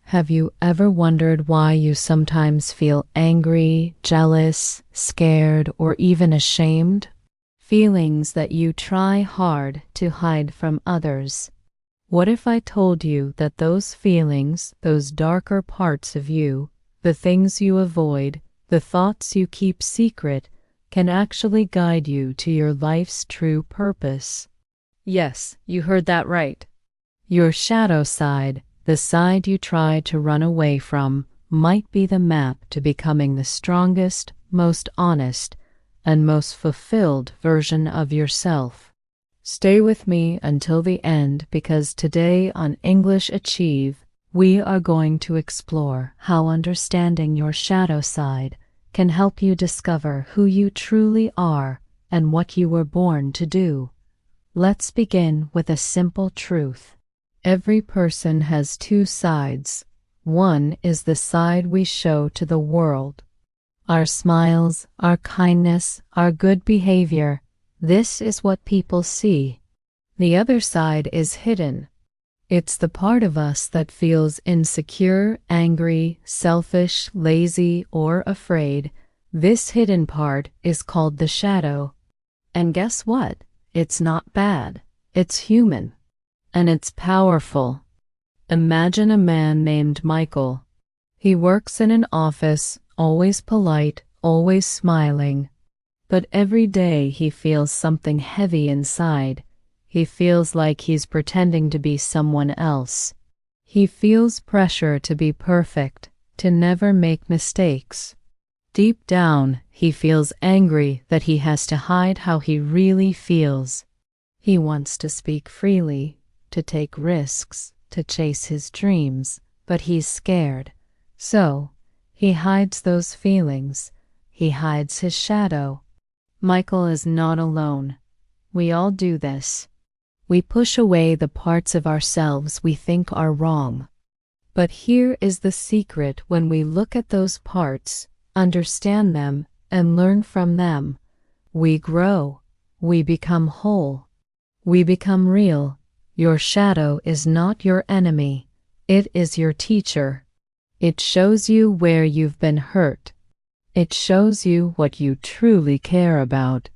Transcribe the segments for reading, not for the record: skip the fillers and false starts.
Have you ever wondered why you sometimes feel angry, jealous, scared, or even ashamed? Feelings that you try hard to hide from others. What if I told you that those feelings, those darker parts of you, the things you avoid, the thoughts you keep secret, can actually guide you to your life's true purpose? Yes, you heard that right. Your shadow side, the side you try to run away from, might be the map to becoming the strongest, most honest, and most fulfilled version of yourself. Stay with me until the end, because today on English Achieve, we are going to explore how understanding your shadow side can help you discover who you truly are and what you were born to do. Let's begin with a simple truth. Every person has two sides. One is the side we show to the world. Our smiles, our kindness, our good behavior. This is what people see. The other side is hidden. It's the part of us that feels insecure, angry, selfish, lazy, or afraid. This hidden part is called the shadow. And guess what? It's not bad. It's human. And it's powerful. Imagine a man named Michael. He works in an office, always polite, always smiling. But every day he feels something heavy inside. He feels like he's pretending to be someone else. He feels pressure to be perfect, to never make mistakes. Deep down, he feels angry that he has to hide how he really feels. He wants to speak freely, to take risks, to chase his dreams, but he's scared. So, he hides those feelings. He hides his shadow. Michael is not alone. We all do this. We push away the parts of ourselves we think are wrong. But here is the secret: when we look at those parts, understand them, and learn from them, we grow. We become whole. We become real. Your shadow is not your enemy. It is your teacher. It shows you where you've been hurt. It shows you what you truly care about.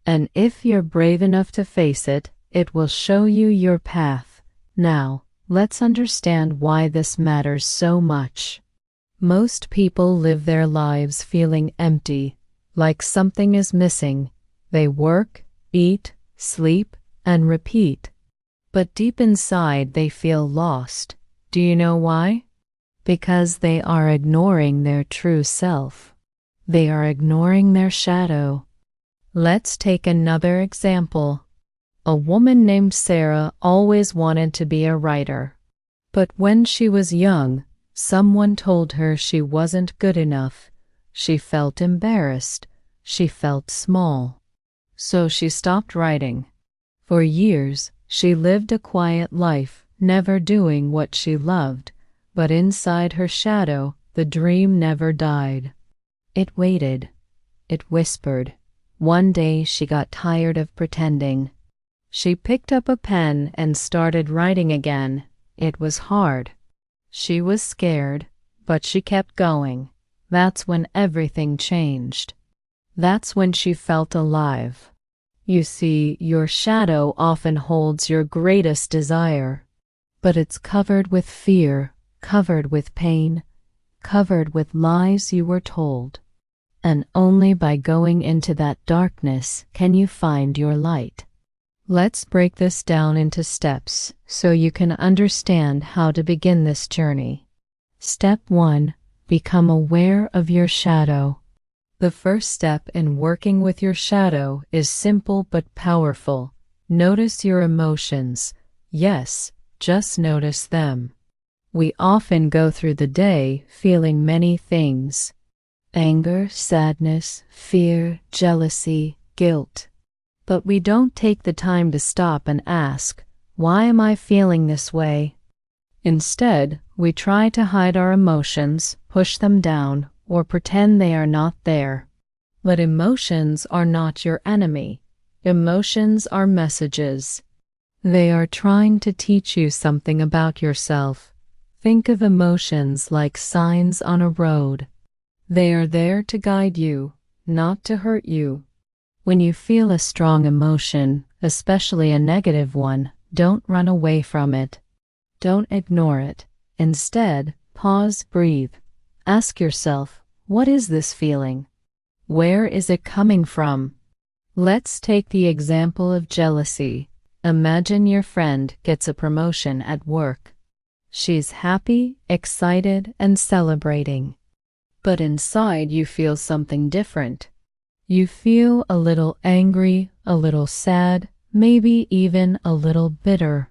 And if you're brave enough to face it, it will show you your path. Now, let's understand why this matters so much. Most people live their lives feeling empty, like something is missing. They work, eat, sleep, and repeat. But deep inside they feel lost. Do you know why? Because they are ignoring their true self. They are ignoring their shadow. Let's take another example. A woman named Sarah always wanted to be a writer. But when she was young, someone told her she wasn't good enough. She felt embarrassed. She felt small. So she stopped writing. For years, she lived a quiet life, never doing what she loved. But inside her shadow, the dream never died. It waited. It whispered. One day she got tired of pretending. She picked up a pen and started writing again. It was hard. She was scared, but she kept going. That's when everything changed. That's when she felt alive. You see, your shadow often holds your greatest desire, but it's covered with fear, covered with pain, covered with lies you were told. And only by going into that darkness can you find your light. Let's break this down into steps so you can understand how to begin this journey. Step 1. Become aware of your shadow. The first step in working with your shadow is simple but powerful. Notice your emotions. Yes, just notice them. We often go through the day feeling many things: anger, sadness, fear, jealousy, guilt. But we don't take the time to stop and ask, why am I feeling this way? Instead, we try to hide our emotions, push them down, or pretend they are not there. But emotions are not your enemy. Emotions are messages. They are trying to teach you something about yourself. Think of emotions like signs on a road. They are there to guide you, not to hurt you. When you feel a strong emotion, especially a negative one, don't run away from it. Don't ignore it. Instead, pause, breathe. Ask yourself, what is this feeling? Where is it coming from? Let's take the example of jealousy. Imagine your friend gets a promotion at work. She's happy, excited, and celebrating. But inside you feel something different. You feel a little angry, a little sad, maybe even a little bitter.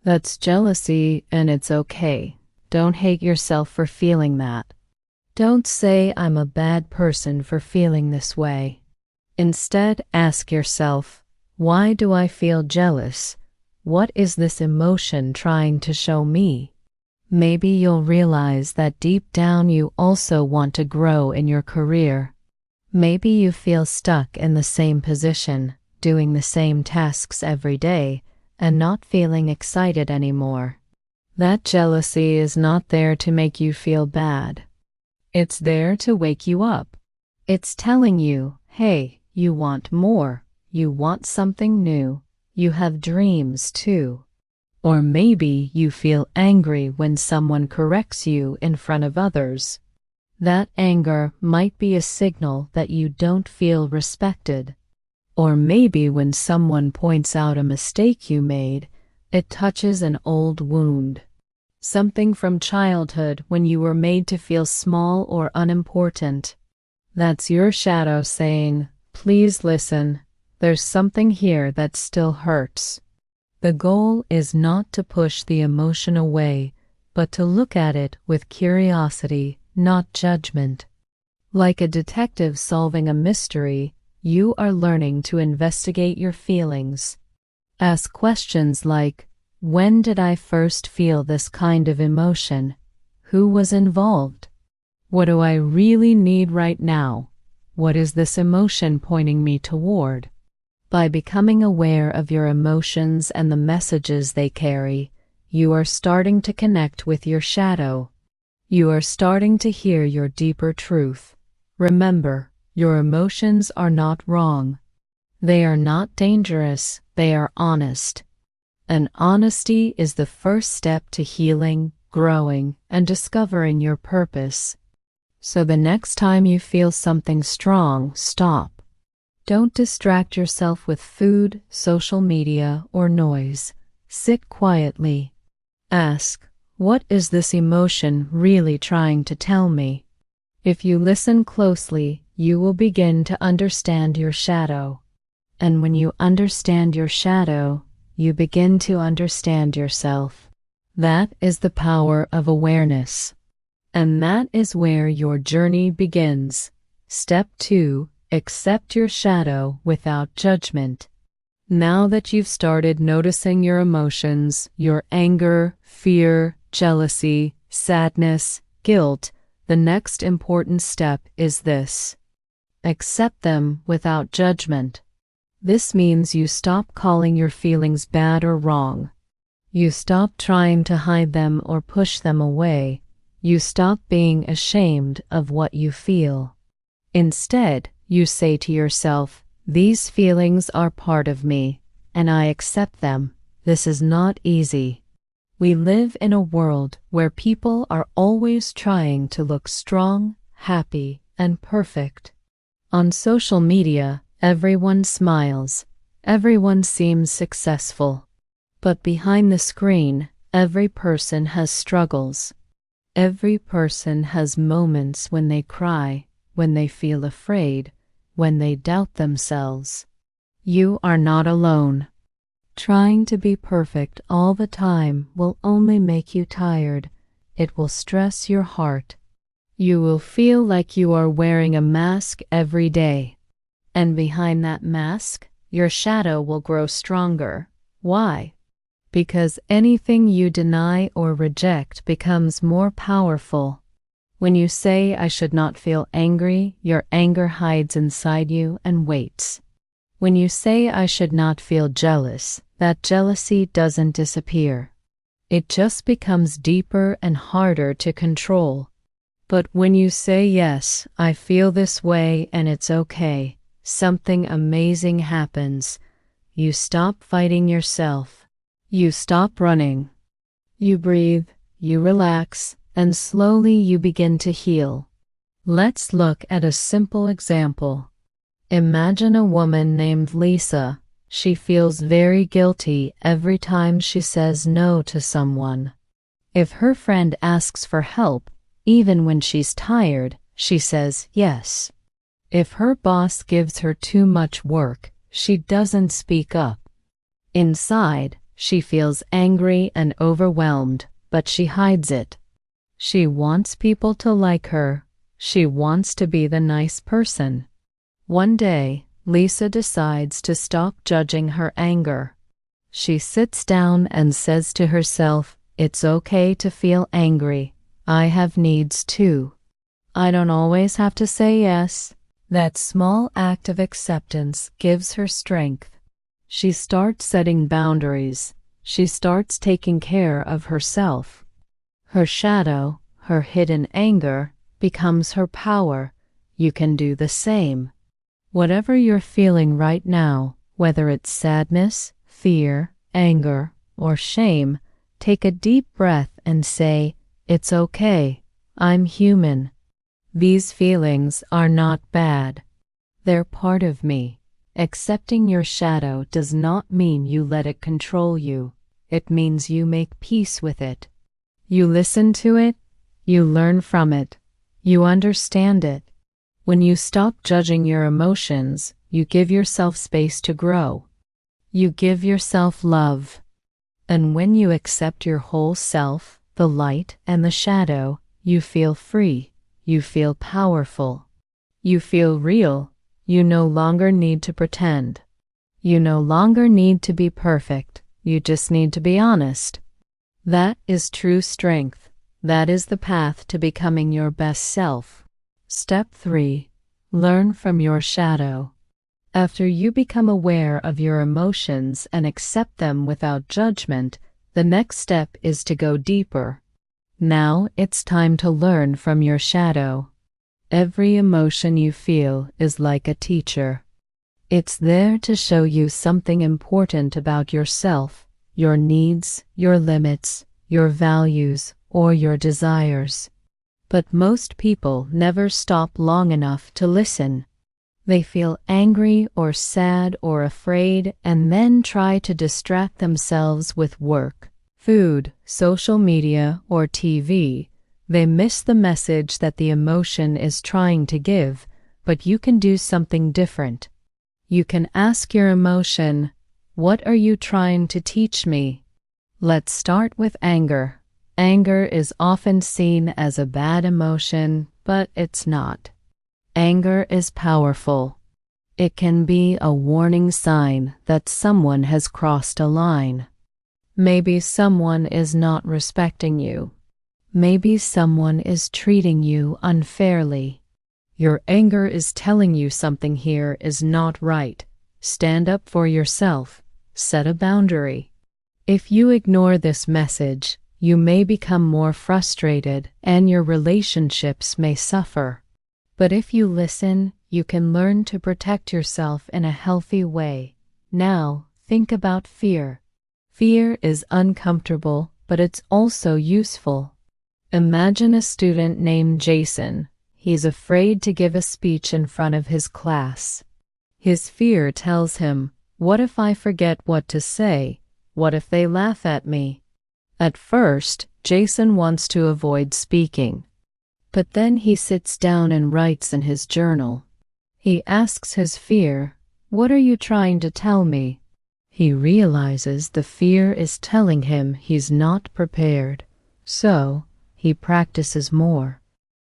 That's jealousy, and it's okay. Don't hate yourself for feeling that. Don't say I'm a bad person for feeling this way. Instead, ask yourself, why do I feel jealous? What is this emotion trying to show me? Maybe you'll realize that deep down you also want to grow in your career. Maybe you feel stuck in the same position, doing the same tasks every day, and not feeling excited anymore. That jealousy is not there to make you feel bad. It's there to wake you up. It's telling you, hey, you want more. You want something new. You have dreams too. Or maybe you feel angry when someone corrects you in front of others. That anger might be a signal that you don't feel respected. Or maybe when someone points out a mistake you made, it touches an old wound. Something from childhood when you were made to feel small or unimportant. That's your shadow saying, please listen, there's something here that still hurts. The goal is not to push the emotion away, but to look at it with curiosity, not judgment. Like a detective solving a mystery, you are learning to investigate your feelings. Ask questions like, when did I first feel this kind of emotion? Who was involved? What do I really need right now? What is this emotion pointing me toward? By becoming aware of your emotions and the messages they carry, you are starting to connect with your shadow. You are starting to hear your deeper truth. Remember, your emotions are not wrong. They are not dangerous, they are honest. And honesty is the first step to healing, growing, and discovering your purpose. So the next time you feel something strong, stop. Don't distract yourself with food, social media, or noise. Sit quietly. Ask, what is this emotion really trying to tell me? If you listen closely, you will begin to understand your shadow. And when you understand your shadow, you begin to understand yourself. That is the power of awareness. And that is where your journey begins. Step 2. Accept your shadow without judgment. Now that you've started noticing your emotions, your anger, fear, jealousy, sadness, guilt, the next important step is this. Accept them without judgment. This means you stop calling your feelings bad or wrong. You stop trying to hide them or push them away. You stop being ashamed of what you feel. Instead, you say to yourself, these feelings are part of me, and I accept them. This is not easy. We live in a world where people are always trying to look strong, happy, and perfect. On social media, everyone smiles. Everyone seems successful. But behind the screen, every person has struggles. Every person has moments when they cry, when they feel afraid, when they doubt themselves. You are not alone. Trying to be perfect all the time will only make you tired. It will stress your heart. You will feel like you are wearing a mask every day. And behind that mask, your shadow will grow stronger. Why? Because anything you deny or reject becomes more powerful. When you say, I should not feel angry, your anger hides inside you and waits. When you say, I should not feel jealous, that jealousy doesn't disappear. It just becomes deeper and harder to control. But when you say, yes, I feel this way and it's okay, something amazing happens. You stop fighting yourself. You stop running. You breathe, you relax, and slowly you begin to heal. Let's look at a simple example. Imagine a woman named Lisa. She feels very guilty every time she says no to someone. If her friend asks for help, even when she's tired, she says yes. If her boss gives her too much work, she doesn't speak up. Inside, she feels angry and overwhelmed, but she hides it. She wants people to like her. She wants to be the nice person. One day, Lisa decides to stop judging her anger. She sits down and says to herself, "It's okay to feel angry. I have needs too. I don't always have to say yes." That small act of acceptance gives her strength. She starts setting boundaries. She starts taking care of herself. Her shadow, her hidden anger, becomes her power. You can do the same. Whatever you're feeling right now, whether it's sadness, fear, anger, or shame, take a deep breath and say, "It's okay. I'm human. These feelings are not bad. They're part of me." Accepting your shadow does not mean you let it control you. It means you make peace with it. You listen to it. You learn from it. You understand it. When you stop judging your emotions, you give yourself space to grow. You give yourself love. And when you accept your whole self, the light and the shadow, you feel free. You feel powerful. You feel real. You no longer need to pretend. You no longer need to be perfect. You just need to be honest. That is true strength. That is the path to becoming your best self. Step 3. Learn from your shadow. After you become aware of your emotions and accept them without judgment, the next step is to go deeper. Now it's time to learn from your shadow. Every emotion you feel is like a teacher. It's there to show you something important about yourself, your needs, your limits, your values, or your desires. But most people never stop long enough to listen. They feel angry or sad or afraid and then try to distract themselves with work, food, social media, or TV. They miss the message that the emotion is trying to give, but you can do something different. You can ask your emotion, "What are you trying to teach me?" Let's start with anger. Anger is often seen as a bad emotion, but it's not. Anger is powerful. It can be a warning sign that someone has crossed a line. Maybe someone is not respecting you. Maybe someone is treating you unfairly. Your anger is telling you something here is not right. Stand up for yourself. Set a boundary. If you ignore this message, you may become more frustrated and your relationships may suffer. But if you listen, you can learn to protect yourself in a healthy way. Now, think about fear. Fear is uncomfortable, but it's also useful. Imagine a student named Jason. He's afraid to give a speech in front of his class. His fear tells him, "What if I forget what to say? What if they laugh at me?" At first, Jason wants to avoid speaking. But then he sits down and writes in his journal. He asks his fear, "What are you trying to tell me?" He realizes the fear is telling him he's not prepared. So, he practices more.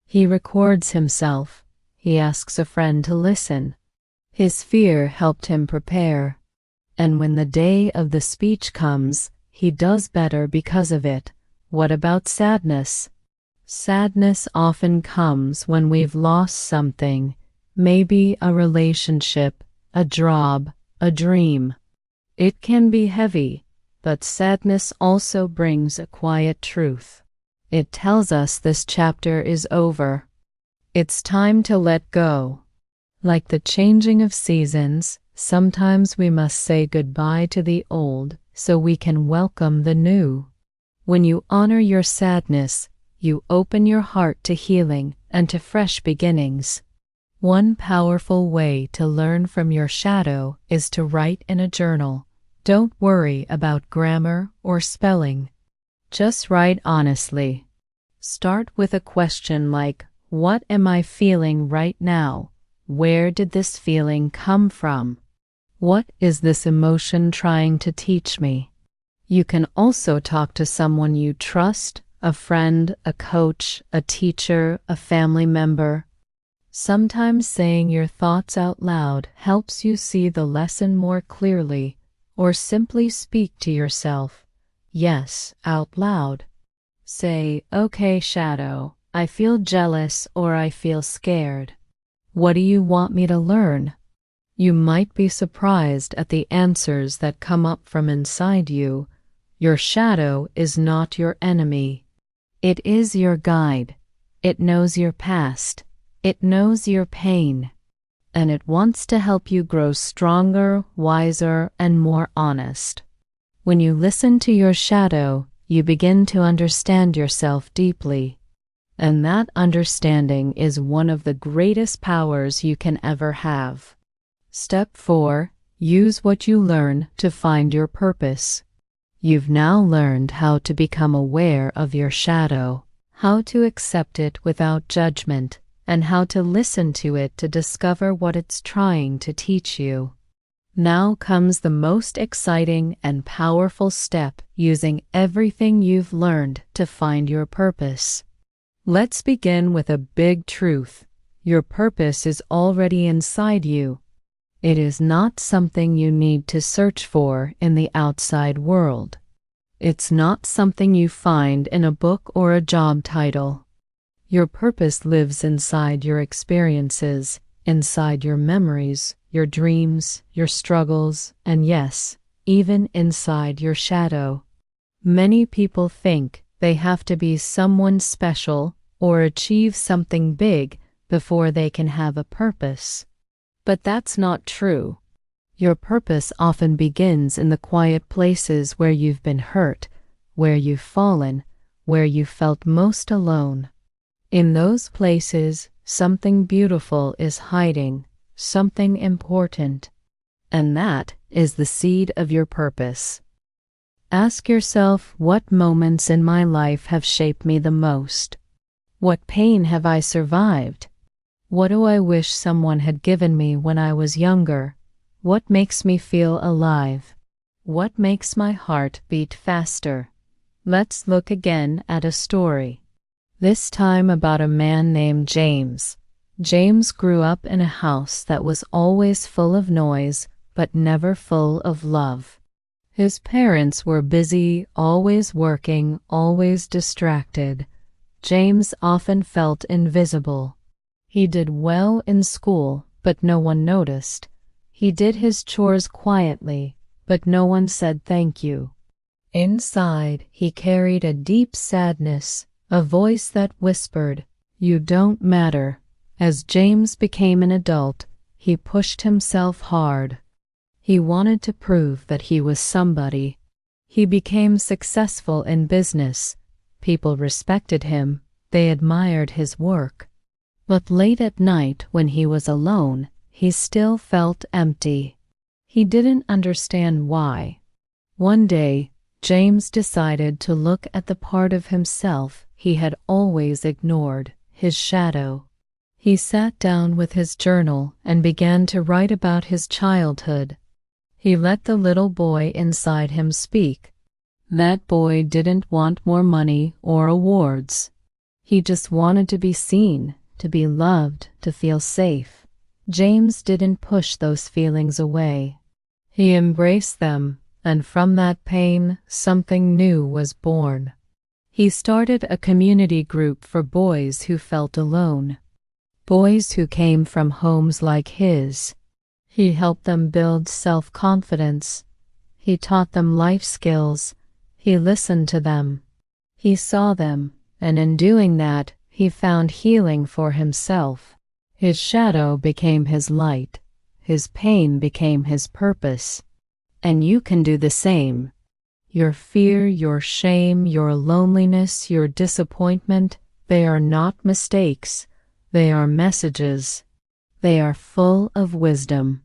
He records himself. He asks a friend to listen. His fear helped him prepare. And when the day of the speech comes, he does better because of it. What about sadness? Sadness often comes when we've lost something, maybe a relationship, a job, a dream. It can be heavy. But sadness also brings a quiet truth. It tells us this chapter is over. It's time to let go. Like the changing of seasons, sometimes we must say goodbye to the old so we can welcome the new. When you honor your sadness, you open your heart to healing and to fresh beginnings. One powerful way to learn from your shadow is to write in a journal. Don't worry about grammar or spelling. Just write honestly. Start with a question like, what am I feeling right now? Where did this feeling come from? What is this emotion trying to teach me? You can also talk to someone you trust, a friend, a coach, a teacher, a family member. Sometimes saying your thoughts out loud helps you see the lesson more clearly, or simply speak to yourself. Yes, out loud. Say, okay, shadow, I feel jealous or I feel scared. What do you want me to learn? You might be surprised at the answers that come up from inside you. Your shadow is not your enemy. It is your guide. It knows your past. It knows your pain. And it wants to help you grow stronger, wiser, and more honest. When you listen to your shadow, you begin to understand yourself deeply. And that understanding is one of the greatest powers you can ever have. Step 4. Use what you learn to find your purpose. You've now learned how to become aware of your shadow, how to accept it without judgment, and how to listen to it to discover what it's trying to teach you. Now comes the most exciting and powerful step, using everything you've learned to find your purpose. Let's begin with a big truth. Your purpose is already inside you. It is not something you need to search for in the outside world. It's not something you find in a book or a job title. Your purpose lives inside your experiences, inside your memories, your dreams, your struggles, and yes, even inside your shadow. Many people think they have to be someone special or achieve something big before they can have a purpose. But that's not true. Your purpose often begins in the quiet places where you've been hurt, where you've fallen, where you felt most alone. In those places, something beautiful is hiding, something important. And that is the seed of your purpose. Ask yourself, what moments in my life have shaped me the most? What pain have I survived? What do I wish someone had given me when I was younger? What makes me feel alive? What makes my heart beat faster? Let's look again at a story. This time about a man named James. James grew up in a house that was always full of noise, but never full of love. His parents were busy, always working, always distracted. James often felt invisible. He did well in school, but no one noticed. He did his chores quietly, but no one said thank you. Inside, he carried a deep sadness, a voice that whispered, "You don't matter." As James became an adult, he pushed himself hard. He wanted to prove that he was somebody. He became successful in business. People respected him. They admired his work. But late at night, when he was alone, he still felt empty. He didn't understand why. One day, James decided to look at the part of himself he had always ignored, his shadow. He sat down with his journal and began to write about his childhood. He let the little boy inside him speak. That boy didn't want more money or awards. He just wanted to be seen, to be loved, to feel safe. James didn't push those feelings away. He embraced them, and from that pain, something new was born. He started a community group for boys who felt alone, boys who came from homes like his. He helped them build self-confidence. He taught them life skills. He listened to them. He saw them, and in doing that, he found healing for himself. His shadow became his light. His pain became his purpose. And you can do the same. Your fear, your shame, your loneliness, your disappointment, they are not mistakes. They are messages. They are full of wisdom.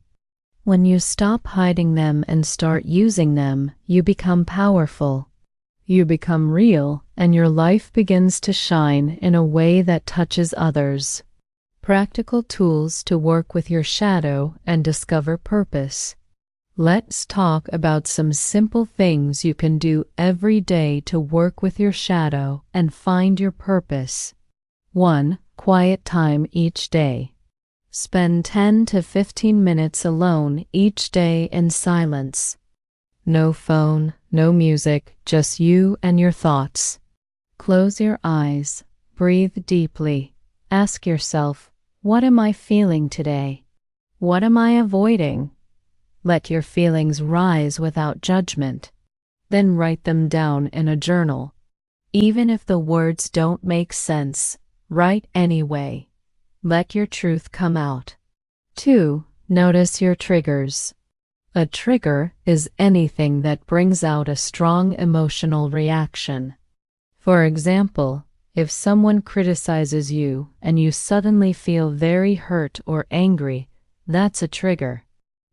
When you stop hiding them and start using them, you become powerful. You become real, and your life begins to shine in a way that touches others. Practical tools to work with your shadow and discover purpose. Let's talk about some simple things you can do every day to work with your shadow and find your purpose. 1. Quiet time each day. Spend 10 to 15 minutes alone each day in silence. No phone, no music, just you and your thoughts. Close your eyes, breathe deeply. Ask yourself, what am I feeling today? What am I avoiding? Let your feelings rise without judgment. Then write them down in a journal. Even if the words don't make sense, write anyway. Let your truth come out. 2. Notice your triggers. A trigger is anything that brings out a strong emotional reaction. For example, if someone criticizes you and you suddenly feel very hurt or angry, that's a trigger.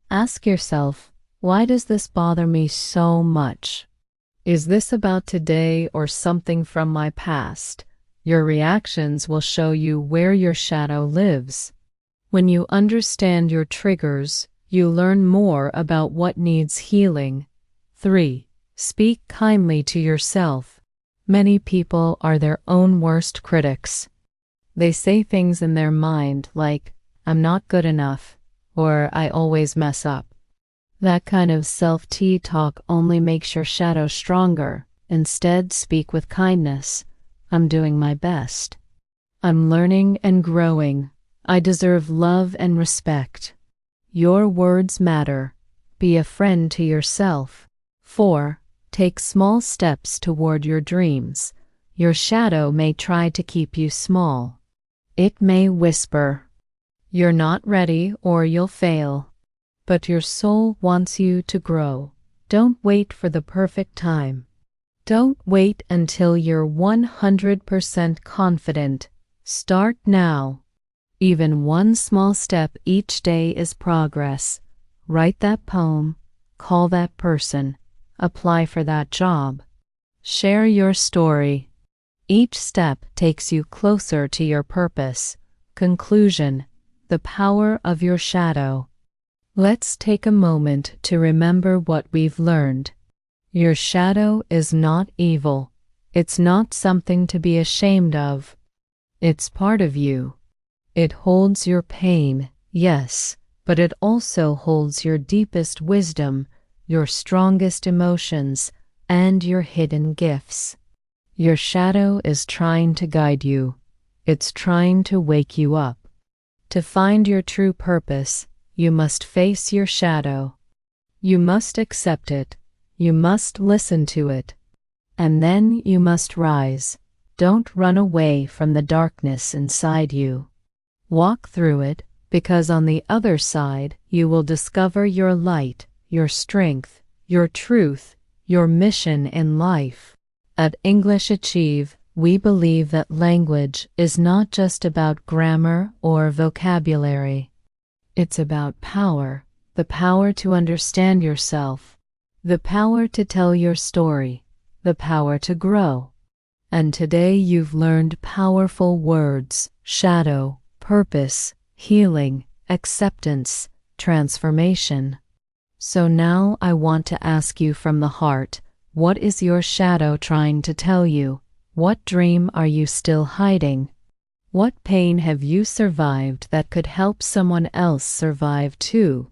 Ask yourself, why does this bother me so much? Is this about today or something from my past? Your reactions will show you where your shadow lives. When you understand your triggers, you learn more about what needs healing. 3. Speak kindly to yourself. Many people are their own worst critics. They say things in their mind like, I'm not good enough, or I always mess up. That kind of self-talk only makes your shadow stronger. Instead, speak with kindness. I'm doing my best. I'm learning and growing. I deserve love and respect. Your words matter. Be a friend to yourself. 4. Take small steps toward your dreams. Your shadow may try to keep you small. It may whisper, you're not ready or you'll fail. But your soul wants you to grow. Don't wait for the perfect time. Don't wait until you're 100% confident. Start now. Even one small step each day is progress. Write that poem, call that person, apply for that job. Share your story. Each step takes you closer to your purpose. Conclusion: the power of your shadow. Let's take a moment to remember what we've learned. Your shadow is not evil. It's not something to be ashamed of. It's part of you. It holds your pain, yes, but it also holds your deepest wisdom, your strongest emotions, and your hidden gifts. Your shadow is trying to guide you. It's trying to wake you up. To find your true purpose, you must face your shadow. You must accept it. You must listen to it. And then you must rise. Don't run away from the darkness inside you. Walk through it, because on the other side you will discover your light, your strength, your truth, your mission in life. At English Achieve, we believe that language is not just about grammar or vocabulary. It's about power, the power to understand yourself, the power to tell your story, the power to grow. And today you've learned powerful words: shadow, purpose, healing, acceptance, transformation. So now I want to ask you from the heart, what is your shadow trying to tell you? What dream are you still hiding? What pain have you survived that could help someone else survive too?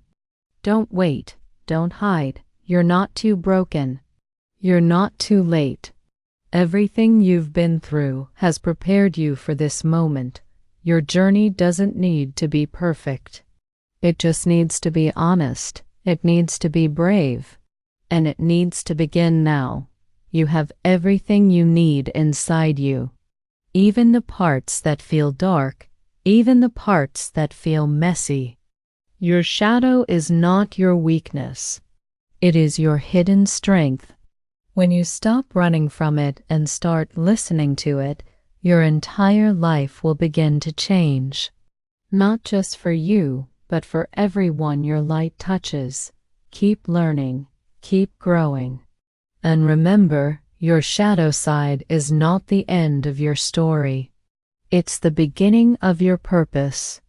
Don't wait. Don't hide. You're not too broken. You're not too late. Everything you've been through has prepared you for this moment. Your journey doesn't need to be perfect. It just needs to be honest. It needs to be brave. And it needs to begin now. You have everything you need inside you. Even the parts that feel dark, even the parts that feel messy. Your shadow is not your weakness. It is your hidden strength. When you stop running from it and start listening to it, your entire life will begin to change. Not just for you, but for everyone your light touches. Keep learning, keep growing. And remember, your shadow side is not the end of your story. It's the beginning of your purpose.